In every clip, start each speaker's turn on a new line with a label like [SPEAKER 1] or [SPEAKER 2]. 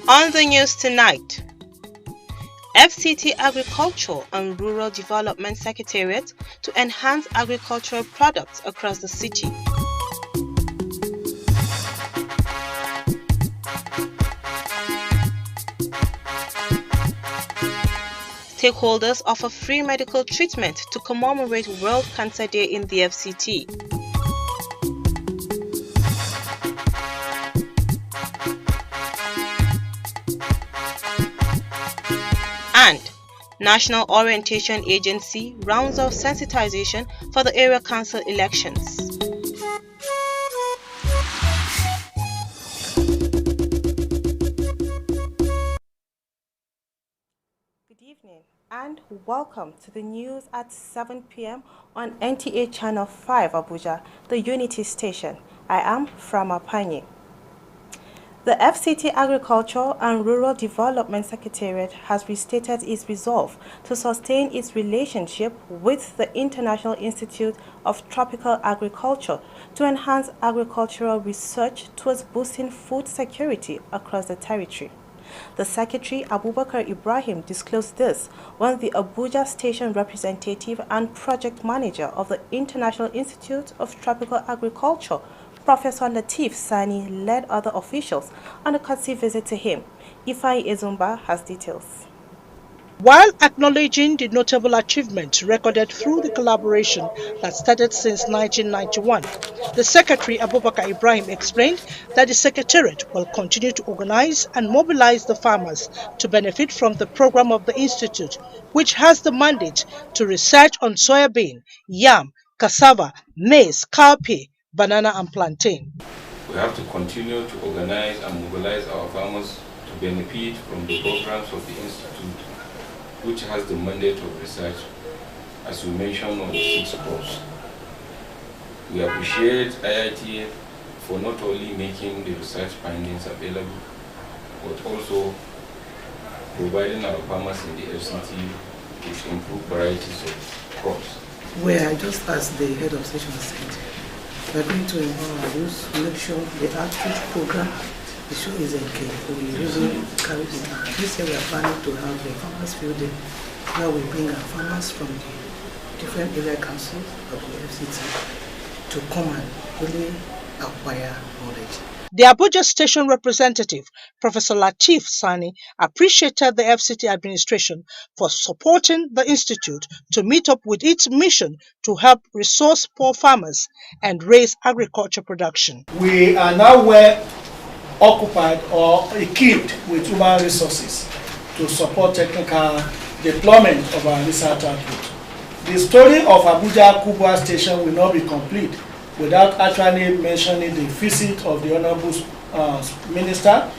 [SPEAKER 1] On the news tonight, FCT Agriculture and Rural Development Secretariat to enhance agricultural products across the city. Stakeholders offer free medical treatment to commemorate World Cancer Day in the FCT. And National Orientation Agency rounds off sensitization for the area council elections. Good evening and welcome to the news at 7 p.m. on NTA Channel 5 Abuja, the Unity Station. I am Frama Panye. The FCT Agriculture and Rural Development Secretariat has restated its resolve to sustain its relationship with the International Institute of Tropical Agriculture to enhance agricultural research towards boosting food security across the territory. The Secretary Abubakar Ibrahim disclosed this when the Abuja Station representative and project manager of the International Institute of Tropical Agriculture, Professor Latif Sani, led other officials on a courtesy visit to him. Ifai Ezumba has details.
[SPEAKER 2] While acknowledging the notable achievements recorded through the collaboration that started since 1991, the Secretary Abubakar Ibrahim explained that the Secretariat will continue to organize and mobilize the farmers to benefit from the program of the Institute, which has the mandate to research on soybean, yam, cassava, maize, cowpea, banana and plantain.
[SPEAKER 3] We have to continue to organize and mobilize our farmers to benefit from the programs of the Institute, which has the mandate of research, as we mentioned on the 6 crops. We appreciate IITA for not only making the research findings available, but also providing our farmers in the FCT with improved varieties of crops.
[SPEAKER 4] We are, just as the head of station said, we are going to empower our youth to make sure the outreach program, the show is engaged. We really carry it out. This year we are planning to have a farmers field day where we bring our farmers from the different area councils of the FCT to come and really acquire knowledge.
[SPEAKER 2] The Abuja Station representative, Professor Latif Sani, appreciated the FCT administration for supporting the Institute to meet up with its mission to help resource-poor farmers and raise agriculture production.
[SPEAKER 5] We are now well occupied or equipped with human resources to support technical deployment of our research output. The story of Abuja Kubwa Station will not be complete without actually mentioning the visit of the Honorable Minister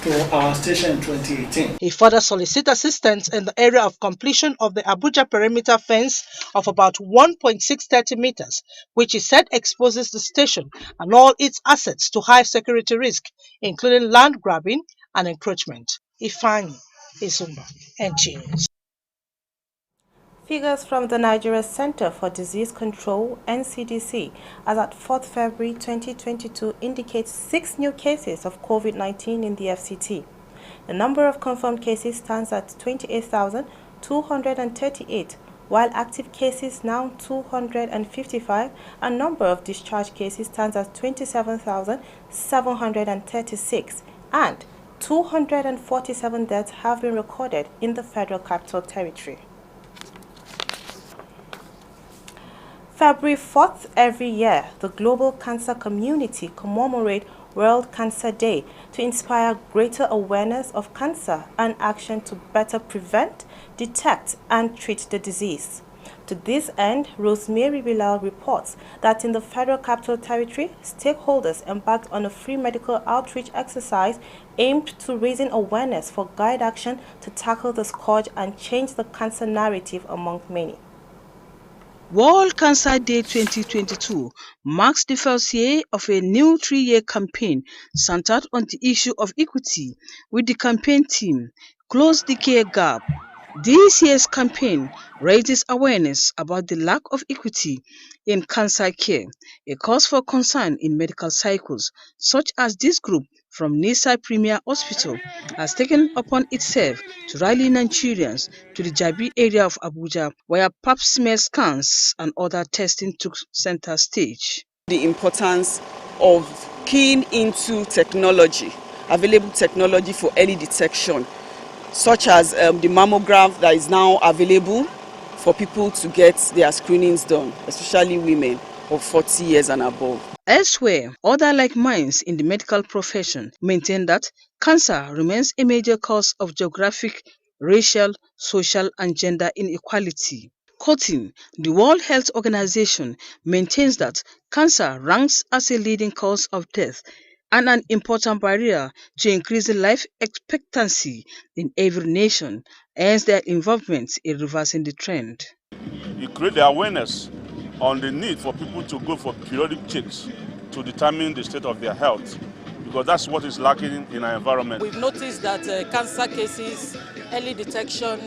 [SPEAKER 5] to our station in 2018.
[SPEAKER 2] He further solicited assistance in the area of completion of the Abuja perimeter fence of about 1.630 meters, which he said exposes the station and all its assets to high security risk, including land grabbing and encroachment. Ifeanyi Ezumba, NTA News.
[SPEAKER 1] Figures from the Nigeria Center for Disease Control, NCDC, as at 4th February 2022 indicate 6 new cases of COVID-19 in the FCT. The number of confirmed cases stands at 28,238, while active cases now 255, and number of discharged cases stands at 27,736, and 247 deaths have been recorded in the Federal Capital Territory. February 4th every year, the global cancer community commemorate World Cancer Day to inspire greater awareness of cancer and action to better prevent, detect, and treat the disease. To this end, Rosemary Bilal reports that in the Federal Capital Territory, stakeholders embarked on a free medical outreach exercise aimed to raising awareness for guide action to tackle the scourge and change the cancer narrative among many.
[SPEAKER 2] World Cancer Day 2022 marks the first year of a new 3-year campaign centered on the issue of equity, with the campaign theme, Close the Care Gap. This year's campaign raises awareness about the lack of equity in cancer care, a cause for concern in medical cycles, such as this group from Nisa Premier Hospital has taken upon itself to rally Nigerians to the Jabi area of Abuja, where pap smear scans and other testing took center stage.
[SPEAKER 6] The importance of keying into technology, available technology for early detection, such as the mammograph that is now available for people to get their screenings done, especially women of 40 years and above.
[SPEAKER 2] Elsewhere, other like minds in the medical profession maintain that cancer remains a major cause of geographic, racial, social and gender inequality. Quoting, the World Health Organization maintains that cancer ranks as a leading cause of death and an important barrier to increasing life expectancy in every nation, hence their involvement in reversing the trend.
[SPEAKER 7] You create the awareness on the need for people to go for periodic checks to determine the state of their health, because that's what is lacking in our environment.
[SPEAKER 8] We've noticed that cancer cases, early detection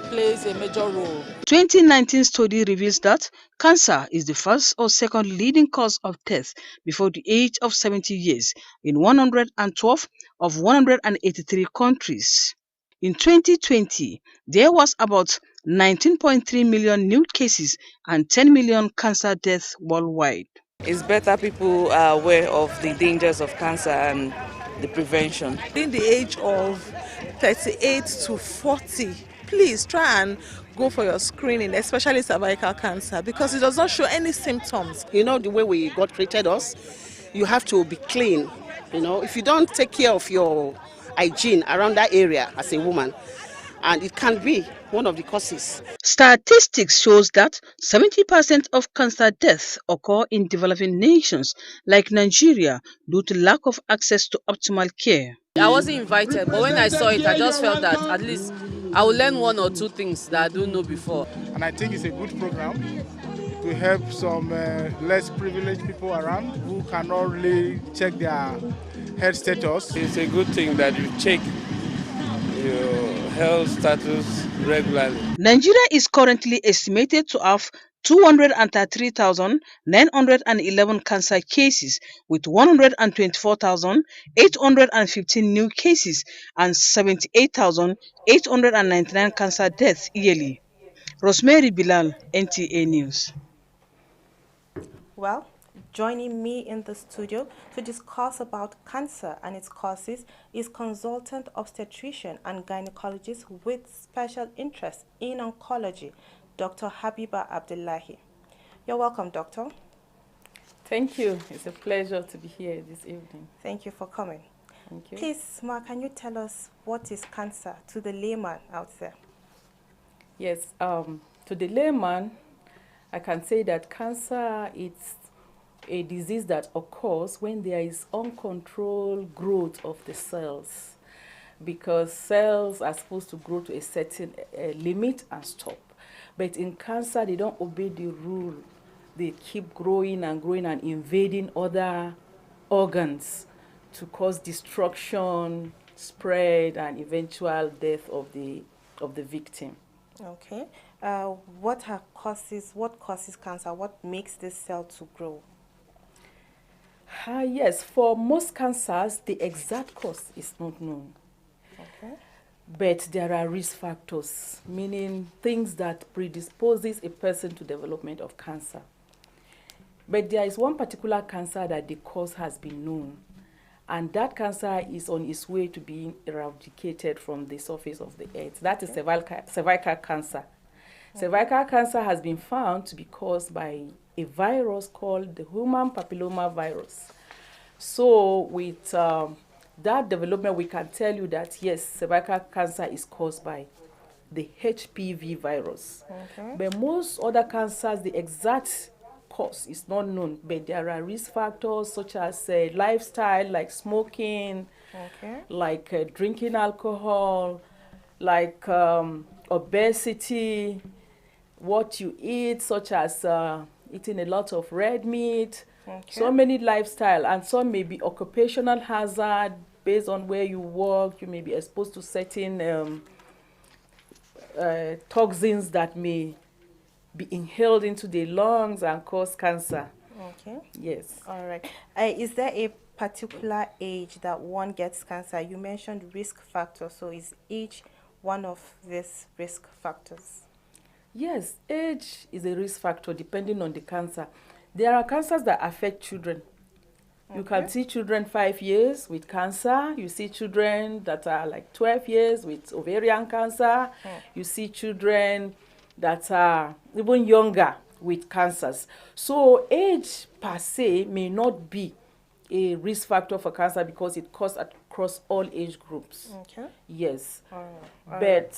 [SPEAKER 8] plays a major role.
[SPEAKER 2] 2019 study reveals that cancer is the first or second leading cause of death before the age of 70 years in 112 of 183 countries. In 2020, there was about 19.3 million new cases and 10 million cancer deaths worldwide.
[SPEAKER 9] It's better people are aware of the dangers of cancer and the prevention.
[SPEAKER 10] In the age of 38 to 40, please try and go for your screening, especially cervical cancer, because it does not show any symptoms.
[SPEAKER 11] You know, the way God created us, you have to be clean. You know, if you don't take care of your hygiene around that area as a woman, and it can be one of the causes.
[SPEAKER 2] Statistics shows that 70% of cancer deaths occur in developing nations like Nigeria due to lack of access to optimal care.
[SPEAKER 8] I wasn't invited, but when I saw it, I just felt that at least I will learn one or two things that I don't know before.
[SPEAKER 12] And I think it's a good program to help some less privileged people around who cannot really check their health status.
[SPEAKER 13] It's a good thing that you check your health status regularly.
[SPEAKER 2] Nigeria is currently estimated to have 233,911 cancer cases, with 124,815 new cases and 78,899 cancer deaths yearly. Rosemary Bilal, NTA News.
[SPEAKER 1] Well, joining me in the studio to discuss about cancer and its causes is consultant obstetrician and gynecologist with special interest in oncology, Dr. Habiba Abdullahi. You're welcome, Doctor.
[SPEAKER 14] Thank you. It's a pleasure to be here this evening.
[SPEAKER 1] Thank you for coming.
[SPEAKER 14] Thank you.
[SPEAKER 1] Please, Ma, can you tell us what is cancer to the layman out there?
[SPEAKER 14] Yes, to the layman, I can say that cancer is a disease that occurs when there is uncontrolled growth of the cells, because cells are supposed to grow to a certain limit and stop. But in cancer, they don't obey the rule. They keep growing and growing and invading other organs to cause destruction, spread, and eventual death of the victim.
[SPEAKER 1] Okay. What causes cancer? What makes this cell to grow?
[SPEAKER 14] Yes, for most cancers, the exact cause is not known.
[SPEAKER 1] Okay.
[SPEAKER 14] But there are risk factors, meaning things that predisposes a person to development of cancer. But there is one particular cancer that the cause has been known, and that cancer is on its way to being eradicated from the surface of the earth. That is cervical cancer. Cervical cancer has been found to be caused by a virus called the human papilloma virus. So with that development, we can tell you that yes, cervical cancer is caused by the HPV virus.
[SPEAKER 1] Okay.
[SPEAKER 14] But most other cancers, the exact cause is not known, but there are risk factors such as lifestyle, like smoking,
[SPEAKER 1] okay,
[SPEAKER 14] like drinking alcohol, like obesity, what you eat, such as eating a lot of red meat,
[SPEAKER 1] okay,
[SPEAKER 14] so many lifestyle, and some may be occupational hazard based on where you work. You may be exposed to certain toxins that may be inhaled into the lungs and cause cancer.
[SPEAKER 1] Okay.
[SPEAKER 14] Yes.
[SPEAKER 1] All right. Is there a particular age that one gets cancer? You mentioned risk factors. So is each one of these risk factors?
[SPEAKER 14] Yes, age is a risk factor depending on the cancer. There are cancers that affect children. You can see children 5 years with cancer. You see children that are like 12 years with ovarian cancer. You see children that are even younger with cancers. So age per se may not be a risk factor for cancer because it occurs across all age groups.
[SPEAKER 1] Okay.
[SPEAKER 14] Yes.
[SPEAKER 1] All
[SPEAKER 14] But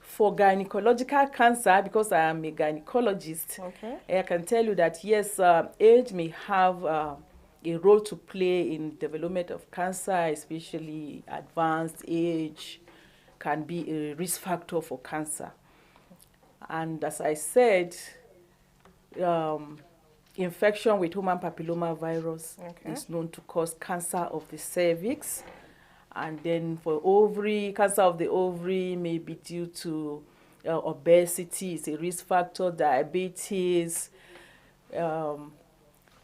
[SPEAKER 14] for gynecological cancer, because I am a gynecologist, I can tell you that yes, age may have a role to play in development of cancer, especially advanced age can be a risk factor for cancer. And as I said, infection with human papilloma virus is known to cause cancer of the cervix. And then for ovary, cancer of the ovary may be due to obesity, it's a risk factor, diabetes,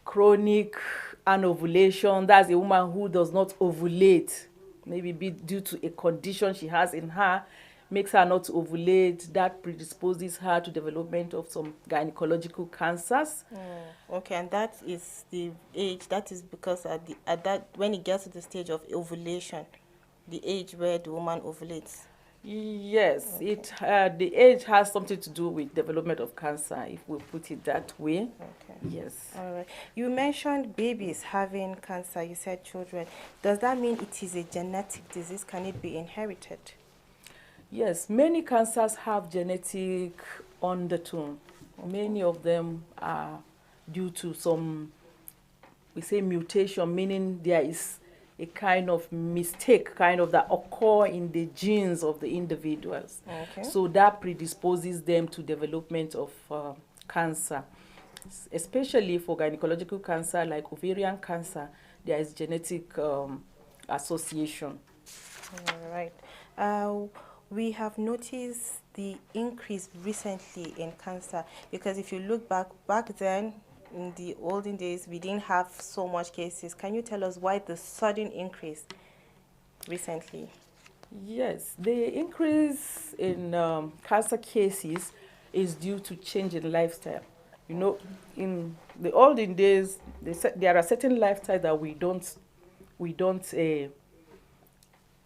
[SPEAKER 14] chronic anovulation, that's a woman who does not ovulate, maybe be due to a condition she has in her, makes her not ovulate, that predisposes her to development of some gynecological cancers.
[SPEAKER 1] Okay, and that is the age, that is because at that when it gets to the stage of ovulation, the age where the woman ovulates.
[SPEAKER 14] Yes, the age has something to do with development of cancer, if we put it that way.
[SPEAKER 1] Okay.
[SPEAKER 14] Yes.
[SPEAKER 1] All right. You mentioned babies having cancer. You said children. Does that mean it is a genetic disease? Can it be inherited?
[SPEAKER 14] Yes, many cancers have genetic undertone. Many of them are due to some, we say mutation, meaning there is a kind of mistake that occur in the genes of the individuals.
[SPEAKER 1] Okay.
[SPEAKER 14] So that predisposes them to development of cancer. Especially for gynecological cancer like ovarian cancer, there is genetic association.
[SPEAKER 1] All right. We have noticed the increase recently in cancer because if you look back then, in the olden days, we didn't have so much cases. Can you tell us why the sudden increase recently?
[SPEAKER 14] Yes, the increase in cancer cases is due to change in lifestyle. You know, in the olden days, there are certain lifestyles that we don't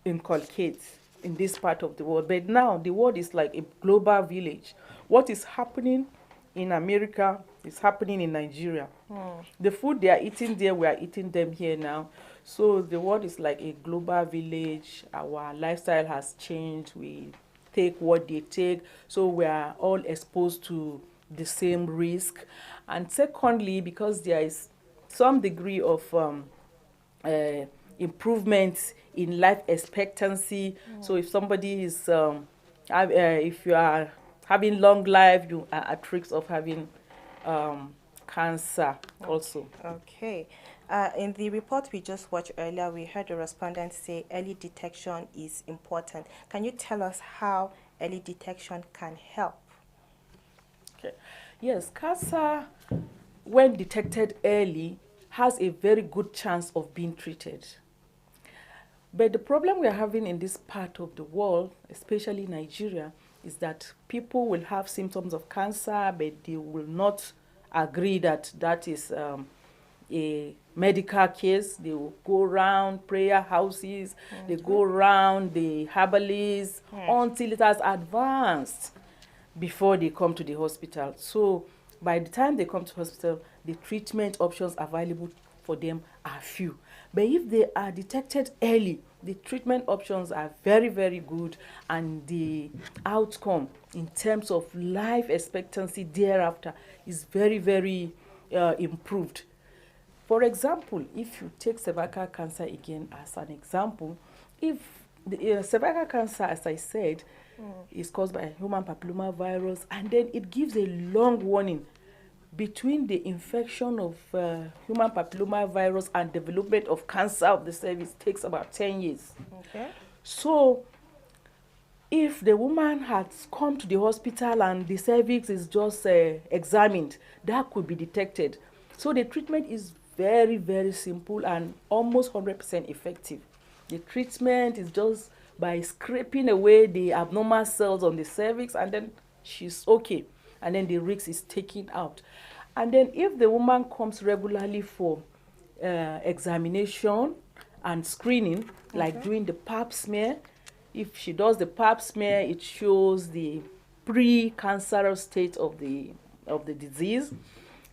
[SPEAKER 14] inculcate in this part of the world. But now the world is like a global village. What is happening in America is happening in Nigeria. The food they are eating there, we are eating them here now. So the world is like a global village. Our lifestyle has changed. We take what they take. So we are all exposed to the same risk. And secondly, because there is some degree of improvement in life expectancy. So if somebody is, if you are having long life, you are at risk of having cancer also.
[SPEAKER 1] Okay. In the report we just watched earlier, we heard the respondents say early detection is important. Can you tell us how early detection can help?
[SPEAKER 14] Okay. Yes, cancer, when detected early, has a very good chance of being treated. But the problem we are having in this part of the world, especially Nigeria, is that people will have symptoms of cancer, but they will not agree that that is a medical case. They will go around prayer houses, they go around the herbalists until it has advanced before they come to the hospital. So by the time they come to hospital, the treatment options available for them are few. But if they are detected early, the treatment options are very, very good, and the outcome in terms of life expectancy thereafter is very, very improved. For example, if you take cervical cancer again as an example, if the cervical cancer, as I said, is caused by human papilloma virus, and then it gives a long warning between the infection of human papilloma virus and development of cancer of the cervix takes about 10 years.
[SPEAKER 1] Okay.
[SPEAKER 14] So if the woman has come to the hospital and the cervix is just examined, that could be detected. So the treatment is very, very simple and almost 100% effective. The treatment is just by scraping away the abnormal cells on the cervix, and then she's okay. And then the risk is taken out. And then if the woman comes regularly for examination and screening, like doing the pap smear, if she does the pap smear, it shows the pre-cancerous state of the disease.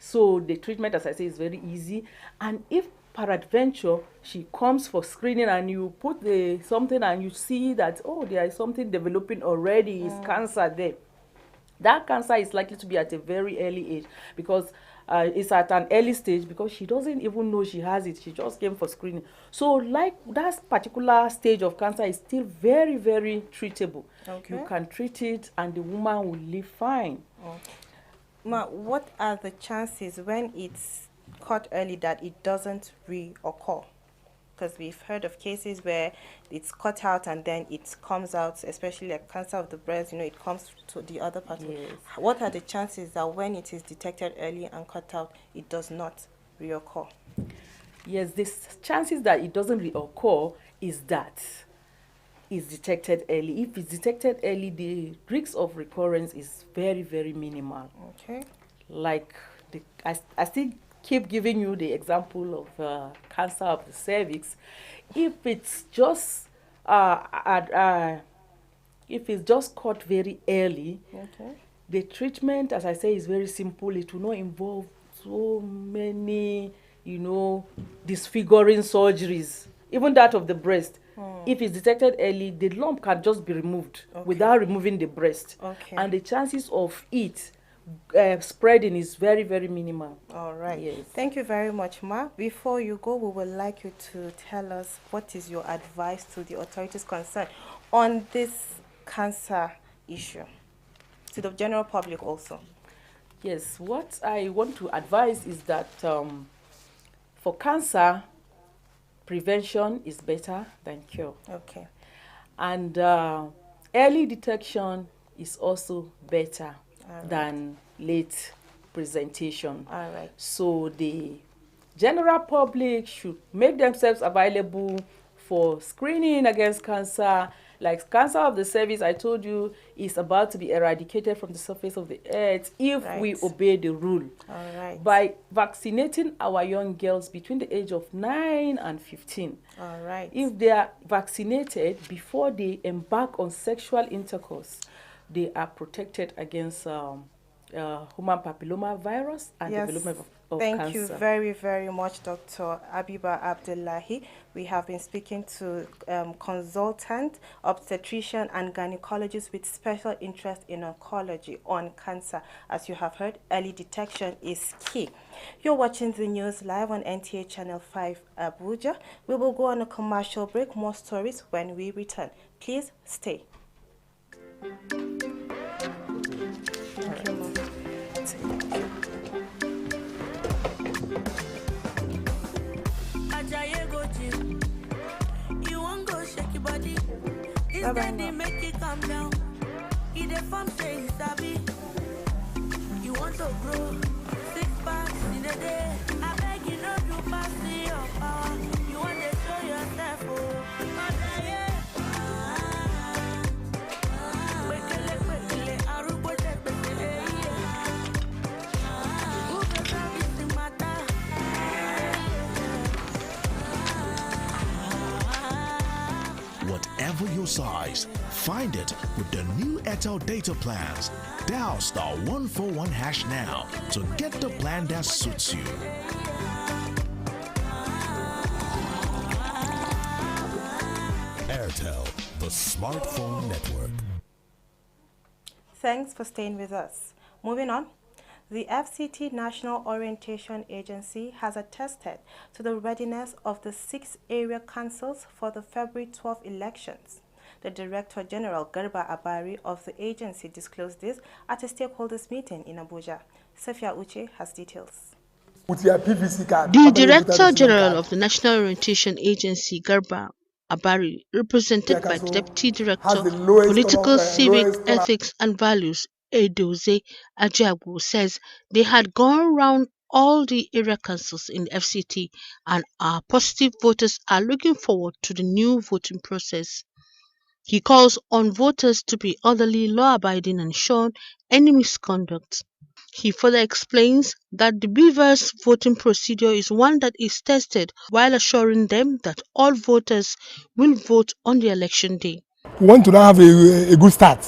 [SPEAKER 14] So the treatment, as I say, is very easy. And if peradventure she comes for screening and you put something and you see that, oh, there is something developing already, is cancer there, that cancer is likely to be at a very early age, because it's at an early stage, because she doesn't even know she has it. She just came for screening. So like that particular stage of cancer is still very, very treatable.
[SPEAKER 1] Okay.
[SPEAKER 14] You can treat it and the woman will live fine.
[SPEAKER 1] Okay. Ma, what are the chances when it's caught early that it doesn't reoccur? Because we've heard of cases where it's cut out and then it comes out, especially like cancer of the breast, it comes to the other part.
[SPEAKER 14] Yes.
[SPEAKER 1] What are the chances that when it is detected early and cut out, it does not reoccur?
[SPEAKER 14] Yes, the chances that it doesn't reoccur is that it's detected early. If it's detected early, the risk of recurrence is very, very minimal.
[SPEAKER 1] Okay.
[SPEAKER 14] Like, I still keep giving you the example of cancer of the cervix. If it's just caught very early,
[SPEAKER 1] okay,
[SPEAKER 14] the treatment, as I say, is very simple. It will not involve so many, disfiguring surgeries, even that of the breast. If it's detected early, the lump can just be removed without removing the breast.
[SPEAKER 1] Okay.
[SPEAKER 14] And the chances of it spreading is very, very minimal.
[SPEAKER 1] All right.
[SPEAKER 14] Yes.
[SPEAKER 1] Thank you very much, Ma. Before you go, we would like you to tell us what is your advice to the authorities concerned on this cancer issue, to the general public also.
[SPEAKER 14] Yes, what I want to advise is that for cancer, prevention is better than cure.
[SPEAKER 1] Okay.
[SPEAKER 14] And early detection is also better than late presentation.
[SPEAKER 1] All right.
[SPEAKER 14] So the general public should make themselves available for screening against cancer. Like cancer of the cervix, I told you, is about to be eradicated from the surface of the earth if we obey the rule.
[SPEAKER 1] All right.
[SPEAKER 14] By vaccinating our young girls between the age of 9 and 15.
[SPEAKER 1] All right.
[SPEAKER 14] If they are vaccinated before they embark on sexual intercourse, they are protected against human papilloma virus and development of cancer.
[SPEAKER 1] Thank you very, very much, Dr. Abiba Abdullahi. We have been speaking to consultant, obstetrician, and gynecologist with special interest in oncology on cancer. As you have heard, early detection is key. You're watching the news live on NTA Channel 5 Abuja. We will go on a commercial break. More stories when we return. Please stay. Thank you, Mom.
[SPEAKER 15] You won't go shake your body. Instead they make it calm down. It a form say you sabi. You want to grow 6 packs in a day. I beg you not to pass your power. You want to show yourself, oh.
[SPEAKER 16] Whatever your size, find it with the new Airtel data plans. Dial *141# now to get the plan that suits you. Airtel, the smartphone network.
[SPEAKER 1] Thanks for staying with us. Moving on. The FCT National Orientation Agency has attested to the readiness of the 6 area councils for the February 12 elections. The Director General Garba Abari of the agency disclosed this at a stakeholders meeting in Abuja. Safia Uche has details.
[SPEAKER 17] The Director General of the National Orientation Agency, Garba Abari, represented by the Deputy Director, Political, Civic, Ethics and Values, Edoze Ajabu, says they had gone round all the area councils in the FCT, and our positive voters are looking forward to the new voting process. He calls on voters to be orderly, law-abiding and shun any misconduct. He further explains that the Beavers voting procedure is one that is tested, while assuring them that all voters will vote on the election day.
[SPEAKER 18] We want to now have a good start,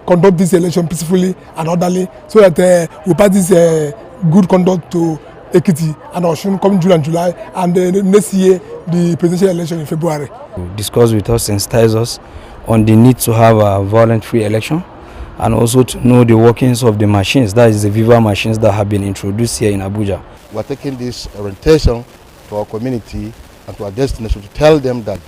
[SPEAKER 18] conduct this election peacefully and orderly, so that we pass this good conduct to Ekiti and Osun coming June and July, and next year the presidential election in February.
[SPEAKER 19] Discuss with us, sensitize us on the need to have a violent-free election, and also to know the workings of the machines, that is the Viva machines that have been introduced here in Abuja.
[SPEAKER 20] We are taking this orientation to our community and to our destination to tell them that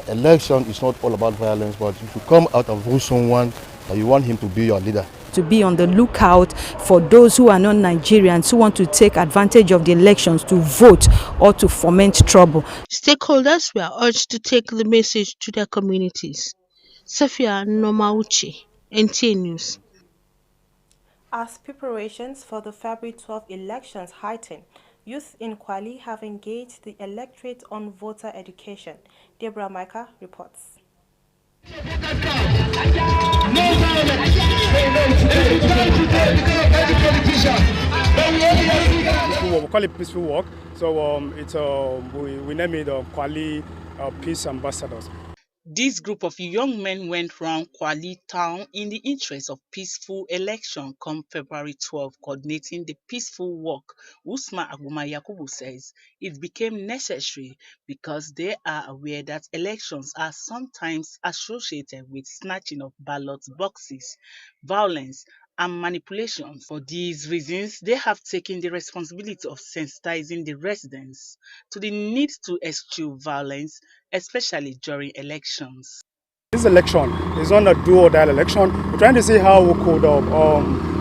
[SPEAKER 20] election is not all about violence, but if you come out and vote someone, you want him to be your leader.
[SPEAKER 21] To be on the lookout for those who are not Nigerians who want to take advantage of the elections to vote or to foment trouble.
[SPEAKER 17] Stakeholders were urged to take the message to their communities. Safia Nomauchi, NTA News.
[SPEAKER 1] As preparations for the February 12 elections heighten, youth in Kwali have engaged the electorate on voter education. Deborah Micah reports.
[SPEAKER 22] We call it peaceful walk, so we name it Kwali Peace Ambassadors.
[SPEAKER 9] This group of young men went round Kwali town in the interest of peaceful election come February 12, coordinating the peaceful walk. Usman Aguma Yakubu says it became necessary because they are aware that elections are sometimes associated with snatching of ballot boxes, violence, and manipulation. For these reasons, they have taken the responsibility of sensitizing the residents to the need to eschew violence, especially during elections.
[SPEAKER 22] This election is not a do or die election. We're trying to see how we could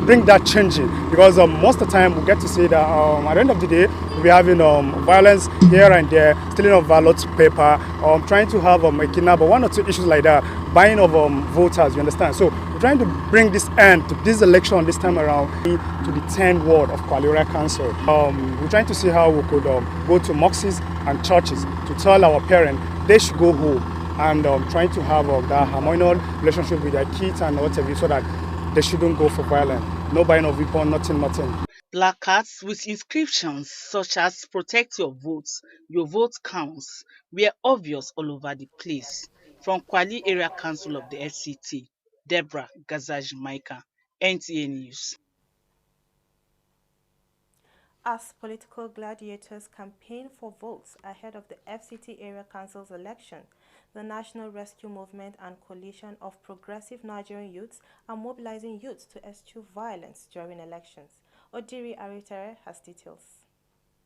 [SPEAKER 22] bring that change in, because most of the time we get to see that at the end of the day we'll be having violence here and there, stealing of ballot paper, trying to have a kidnap, or one or two issues like that, buying of voters, you understand? So we're trying to bring this end to this election this time around to the 10th ward of Kwali Area Council. We're trying to see how we could go to mosques and churches to tell our parents they should go home, and trying to have that harmonious relationship with their kids and whatever, so that they shouldn't go for violence. No buying of weapon, nothing.
[SPEAKER 9] Placards with inscriptions such as "Protect your votes, your vote counts" were obvious all over the place. From Kwali Area Council of the FCT, Deborah Gazaj Micah, NTA News.
[SPEAKER 1] As political gladiators campaign for votes ahead of the FCT Area Council's election, the National Rescue Movement and Coalition of Progressive Nigerian Youths are mobilizing youths to eschew violence during elections. Odiri Aritere has details.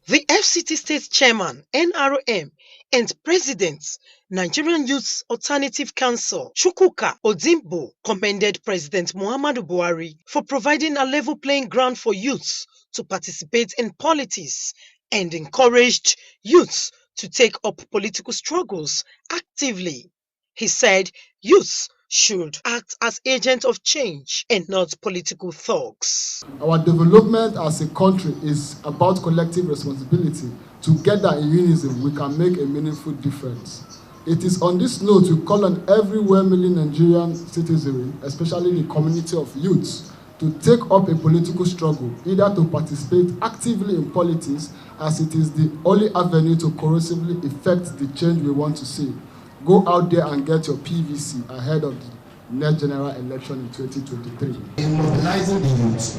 [SPEAKER 23] The FCT State Chairman, NRM, and President, Nigerian Youth Alternative Council, Chukwuka Odimbo, commended President Muhammadu Buhari for providing a level playing ground for youths to participate in politics and encouraged youths to take up political struggles actively. He said youths should act as agents of change and not political thugs.
[SPEAKER 24] Our development as a country is about collective responsibility. Together in unison, we can make a meaningful difference. It is on this note we call on every well-meaning Nigerian citizen, especially the community of youths, to take up a political struggle, either to participate actively in politics, as it is the only avenue to corrosively effect the change we want to see. Go out there and get your PVC ahead of the next general election in 2023.
[SPEAKER 25] In mobilizing the youth,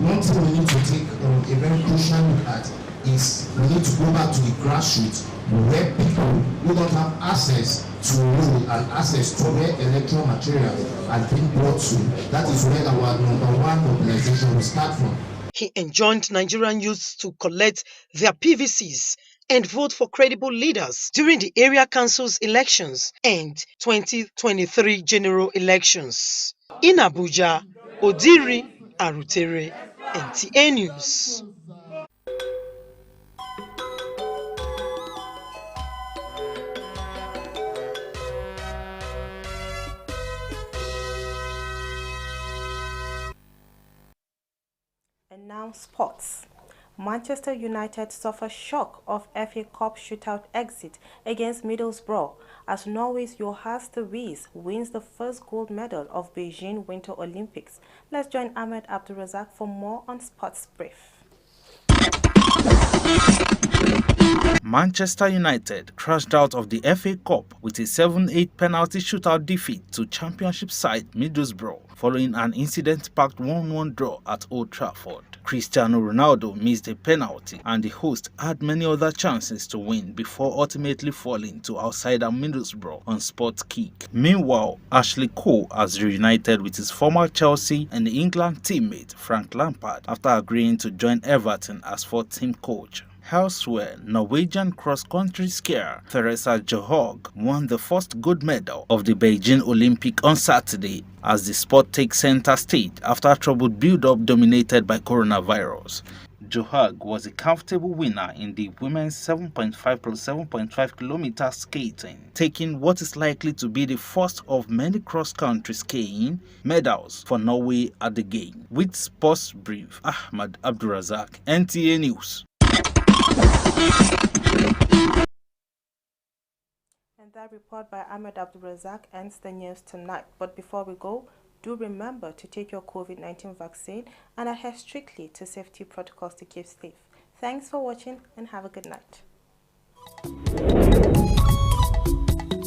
[SPEAKER 25] one thing we need to take a very crucial look at is we need to go back to the grassroots, where people who don't have access to rule and access to their electoral material are being brought to. That is where our #1 mobilization will start from.
[SPEAKER 23] He enjoined Nigerian youths to collect their PVCs and vote for credible leaders during the area council's elections and 2023 general elections. In Abuja, Odiri Arutere, NTA News.
[SPEAKER 1] And now sports. Manchester United suffer shock of FA Cup shootout exit against Middlesbrough as Norway's Jonas Therese wins the first gold medal of Beijing Winter Olympics. Let's join Ahmed Abdulrazak for more on Sports Brief.
[SPEAKER 3] Manchester United crashed out of the FA Cup with a 7-8 penalty shootout defeat to Championship side Middlesbrough following an incident-packed 1-1 draw at Old Trafford. Cristiano Ronaldo missed a penalty and the host had many other chances to win before ultimately falling to outsider Middlesbrough on spot kick. Meanwhile, Ashley Cole has reunited with his former Chelsea and England teammate Frank Lampard after agreeing to join Everton as fourth team coach. Elsewhere, Norwegian cross-country skier Theresa Johaug won the first gold medal of the Beijing Olympic on Saturday as the sport takes center stage after troubled build-up dominated by coronavirus. Johaug was a comfortable winner in the women's 7.5 plus 7.5 kilometer skating, taking what is likely to be the first of many cross-country skiing medals for Norway at the game. With Sports Brief, Ahmed Abdulrazak, NTA News.
[SPEAKER 1] And that report by Ahmed Abdulrazak ends the news tonight. But before we go, do remember to take your COVID-19 vaccine and adhere strictly to safety protocols to keep safe. Thanks for watching and have a good night.